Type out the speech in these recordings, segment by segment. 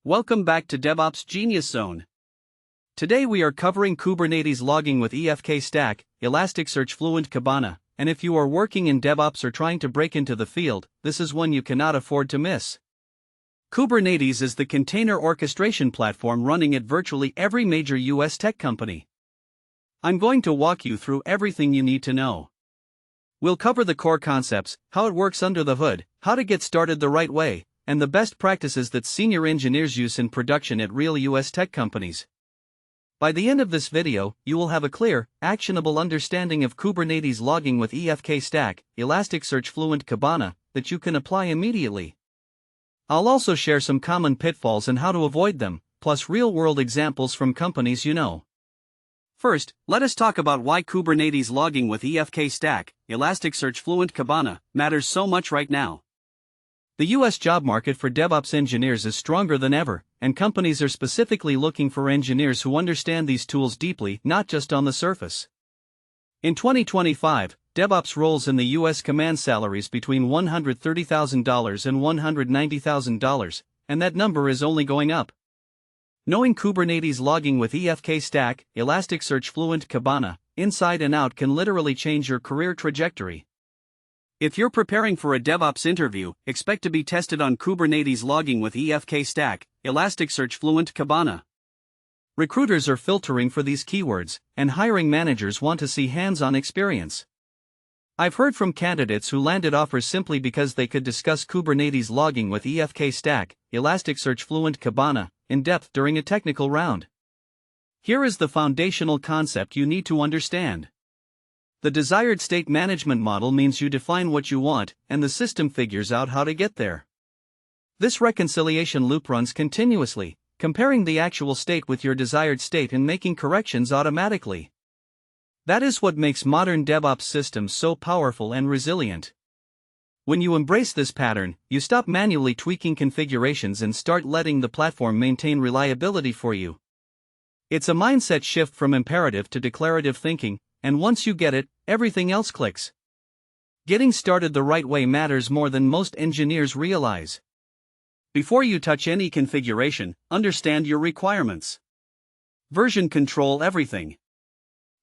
Welcome back to DevOps Genius Zone. Today we are covering Kubernetes logging with EFK Stack, Elasticsearch Fluentd Kibana, and if you are working in DevOps or trying to break into the field, this is one you cannot afford to miss. Kubernetes is the container orchestration platform running at virtually every major US tech company. I'm going to walk you through everything you need to know. We'll cover the core concepts, how it works under the hood, how to get started the right way, and the best practices that senior engineers use in production at real US tech companies. By the end of this video, you will have a clear, actionable understanding of Kubernetes logging with EFK Stack, Elasticsearch Fluentd Kibana, that you can apply immediately. I'll also share some common pitfalls and how to avoid them, plus real-world examples from companies you know. First, let us talk about why Kubernetes logging with EFK Stack, Elasticsearch Fluentd Kibana, matters so much right now. The US job market for DevOps engineers is stronger than ever, and companies are specifically looking for engineers who understand these tools deeply, not just on the surface. In 2025, DevOps roles in the US command salaries between $130,000 and $190,000, and that number is only going up. Knowing Kubernetes logging with EFK Stack, Elasticsearch Fluentd Kibana, inside and out can literally change your career trajectory. If you're preparing for a DevOps interview, expect to be tested on Kubernetes logging with EFK Stack, Elasticsearch Fluentd Kibana. Recruiters are filtering for these keywords, and hiring managers want to see hands-on experience. I've heard from candidates who landed offers simply because they could discuss Kubernetes logging with EFK Stack, Elasticsearch Fluentd Kibana, in depth during a technical round. Here is the foundational concept you need to understand. The desired state management model means you define what you want, and the system figures out how to get there. This reconciliation loop runs continuously, comparing the actual state with your desired state and making corrections automatically. That is what makes modern DevOps systems so powerful and resilient. When you embrace this pattern, you stop manually tweaking configurations and start letting the platform maintain reliability for you. It's a mindset shift from imperative to declarative thinking, and once you get it, everything else clicks. Getting started the right way matters more than most engineers realize. Before you touch any configuration, understand your requirements. Version control everything.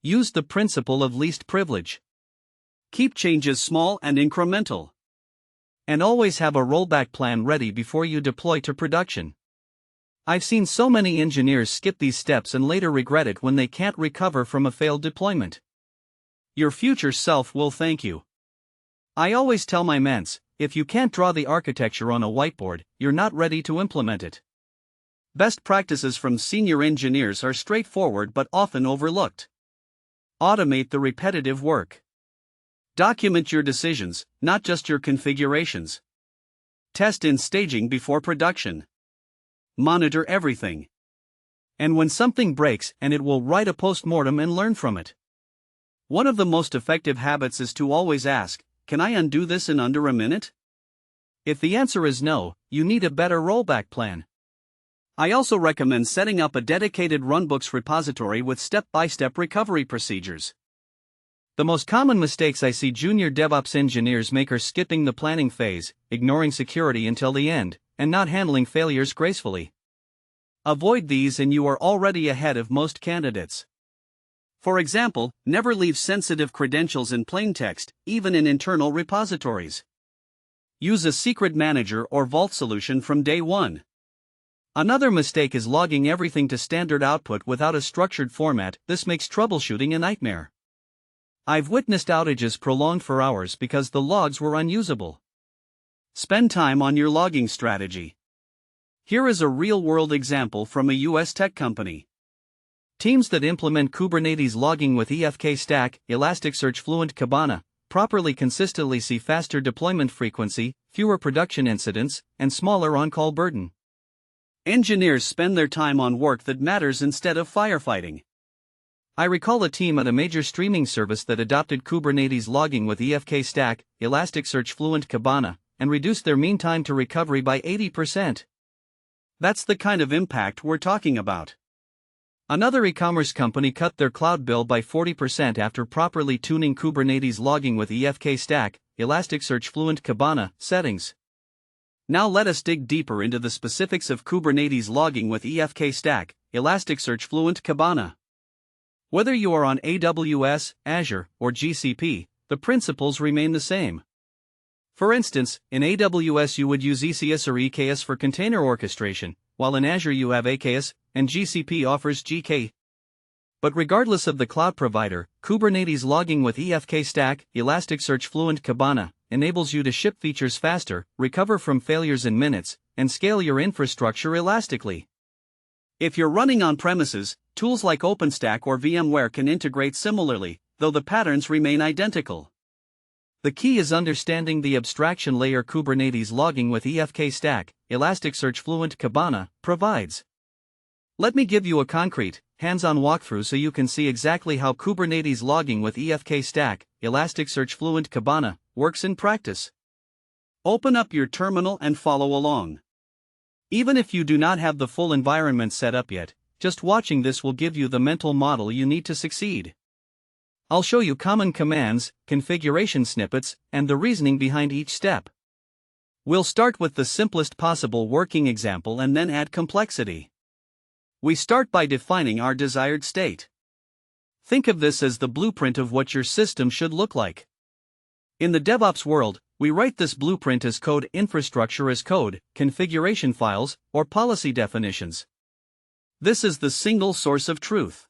Use the principle of least privilege. Keep changes small and incremental. And always have a rollback plan ready before you deploy to production. I've seen so many engineers skip these steps and later regret it when they can't recover from a failed deployment. Your future self will thank you. I always tell my ments, if you can't draw the architecture on a whiteboard, you're not ready to implement it. Best practices from senior engineers are straightforward but often overlooked. Automate the repetitive work. Document your decisions, not just your configurations. Test in staging before production. Monitor everything. And when something breaks, and it will write a postmortem and learn from it. One of the most effective habits is to always ask, can I undo this in under a minute? If the answer is no, you need a better rollback plan. I also recommend setting up a dedicated runbooks repository with step-by-step recovery procedures. The most common mistakes I see junior DevOps engineers make are skipping the planning phase, ignoring security until the end, and not handling failures gracefully. Avoid these and you are already ahead of most candidates. For example, never leave sensitive credentials in plain text, even in internal repositories. Use a secret manager or vault solution from day one. Another mistake is logging everything to standard output without a structured format. This makes troubleshooting a nightmare. I've witnessed outages prolonged for hours because the logs were unusable. Spend time on your logging strategy. Here is a real-world example from a US tech company. Teams that implement Kubernetes logging with EFK Stack, Elasticsearch Fluentd Kibana, properly consistently see faster deployment frequency, fewer production incidents, and smaller on-call burden. Engineers spend their time on work that matters instead of firefighting. I recall a team at a major streaming service that adopted Kubernetes logging with EFK Stack, Elasticsearch Fluentd Kibana, and reduced their mean time to recovery by 80%. That's the kind of impact we're talking about. Another e-commerce company cut their cloud bill by 40% after properly tuning Kubernetes logging with EFK Stack, Elasticsearch Fluentd Kibana settings. Now let us dig deeper into the specifics of Kubernetes logging with EFK Stack, Elasticsearch Fluentd Kibana. Whether you are on AWS, Azure, or GCP, the principles remain the same. For instance, in AWS you would use ECS or EKS for container orchestration, while in Azure you have AKS, and GCP offers GK. But regardless of the cloud provider, Kubernetes logging with EFK Stack, Elasticsearch Fluentd Kibana, enables you to ship features faster, recover from failures in minutes, and scale your infrastructure elastically. If you're running on premises, tools like OpenStack or VMware can integrate similarly, though the patterns remain identical. The key is understanding the abstraction layer Kubernetes logging with EFK Stack, Elasticsearch Fluentd Kibana, provides. Let me give you a concrete, hands-on walkthrough so you can see exactly how Kubernetes logging with EFK Stack, Elasticsearch Fluentd Kibana, works in practice. Open up your terminal and follow along. Even if you do not have the full environment set up yet, just watching this will give you the mental model you need to succeed. I'll show you common commands, configuration snippets, and the reasoning behind each step. We'll start with the simplest possible working example and then add complexity. We start by defining our desired state. Think of this as the blueprint of what your system should look like. In the DevOps world, we write this blueprint as code, infrastructure as code, configuration files, or policy definitions. This is the single source of truth.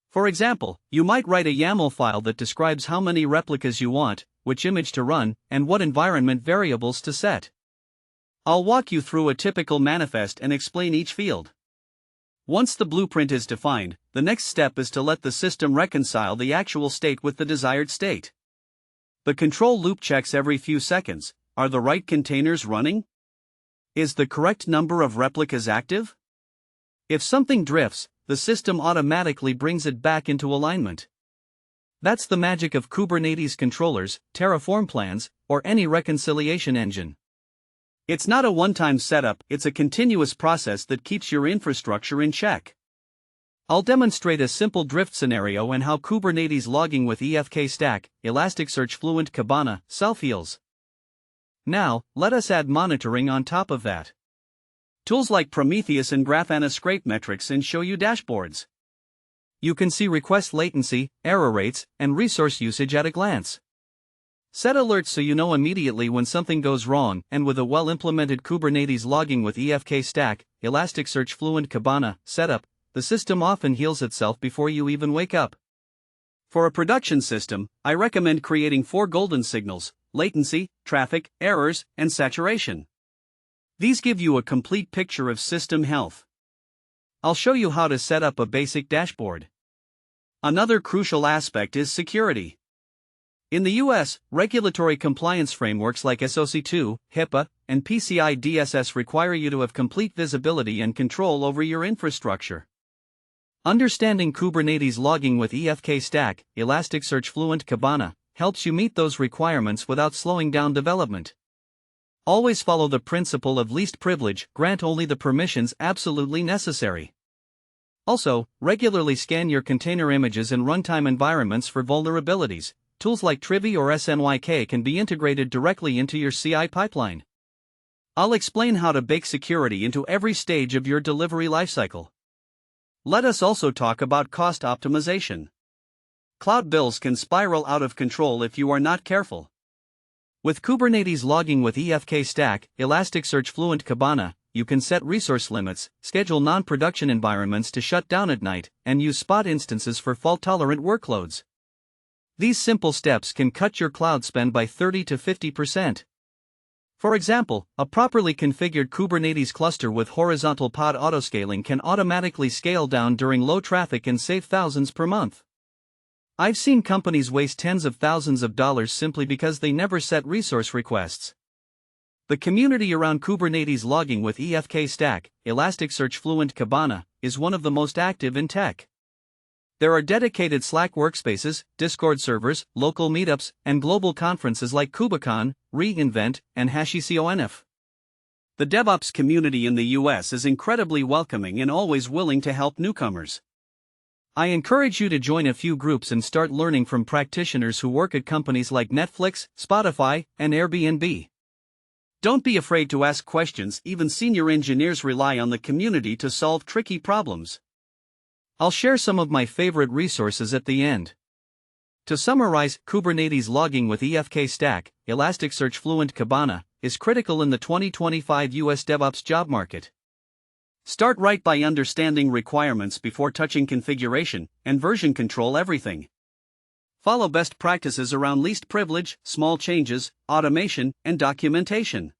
For example, you might write a YAML file that describes how many replicas you want, which image to run, and what environment variables to set. I'll walk you through a typical manifest and explain each field. Once the blueprint is defined, the next step is to let the system reconcile the actual state with the desired state. The control loop checks every few seconds. Are the right containers running? Is the correct number of replicas active? If something drifts, the system automatically brings it back into alignment. That's the magic of Kubernetes controllers, Terraform plans, or any reconciliation engine. It's not a one-time setup, it's a continuous process that keeps your infrastructure in check. I'll demonstrate a simple drift scenario and how Kubernetes logging with EFK Stack, Elasticsearch Fluentd Kibana, self-heals. Now, let us add monitoring on top of that. Tools like Prometheus and Grafana scrape metrics and show you dashboards. You can see request latency, error rates, and resource usage at a glance. Set alerts so you know immediately when something goes wrong, and with a well-implemented Kubernetes logging with EFK Stack, Elasticsearch Fluentd Kibana, setup, the system often heals itself before you even wake up. For a production system, I recommend creating 4 golden signals: latency, traffic, errors, and saturation. These give you a complete picture of system health. I'll show you how to set up a basic dashboard. Another crucial aspect is security. In the US, regulatory compliance frameworks like SOC 2, HIPAA, and PCI DSS require you to have complete visibility and control over your infrastructure. Understanding Kubernetes logging with EFK Stack, Elasticsearch Fluentd Kibana, helps you meet those requirements without slowing down development. Always follow the principle of least privilege, grant only the permissions absolutely necessary. Also, regularly scan your container images and runtime environments for vulnerabilities. Tools like Trivy or SNYK can be integrated directly into your CI pipeline. I'll explain how to bake security into every stage of your delivery lifecycle. Let us also talk about cost optimization. Cloud bills can spiral out of control if you are not careful. With Kubernetes logging with EFK Stack, Elasticsearch Fluentd Kibana, you can set resource limits, schedule non-production environments to shut down at night, and use spot instances for fault-tolerant workloads. These simple steps can cut your cloud spend by 30 to 50%. For example, a properly configured Kubernetes cluster with horizontal pod autoscaling can automatically scale down during low traffic and save thousands per month. I've seen companies waste tens of thousands of dollars simply because they never set resource requests. The community around Kubernetes logging with EFK Stack, Elasticsearch Fluentd Kibana, is one of the most active in tech. There are dedicated Slack workspaces, Discord servers, local meetups, and global conferences like KubeCon, reInvent, and HashiConf. The DevOps community in the US is incredibly welcoming and always willing to help newcomers. I encourage you to join a few groups and start learning from practitioners who work at companies like Netflix, Spotify, and Airbnb. Don't be afraid to ask questions, even senior engineers rely on the community to solve tricky problems. I'll share some of my favorite resources at the end. To summarize, Kubernetes logging with EFK Stack, Elasticsearch Fluentd Kibana, is critical in the 2025 US DevOps job market. Start right by understanding requirements before touching configuration and version control everything. Follow best practices around least privilege, small changes, automation, and documentation.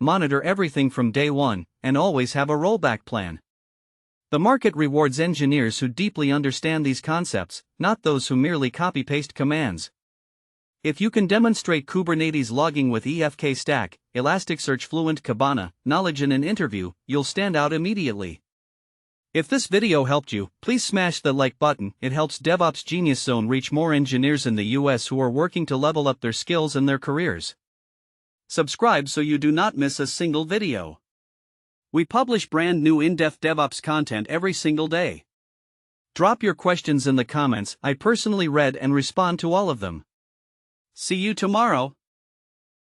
Monitor everything from day one, and always have a rollback plan. The market rewards engineers who deeply understand these concepts, not those who merely copy-paste commands. If you can demonstrate Kubernetes logging with EFK Stack, Elasticsearch Fluentd Kibana knowledge in an interview, you'll stand out immediately. If this video helped you, please smash the like button. It helps DevOps Genius Zone reach more engineers in the US who are working to level up their skills and their careers. Subscribe so you do not miss a single video. We publish brand new in-depth DevOps content every single day. Drop your questions in the comments. I personally read and respond to all of them. See you tomorrow.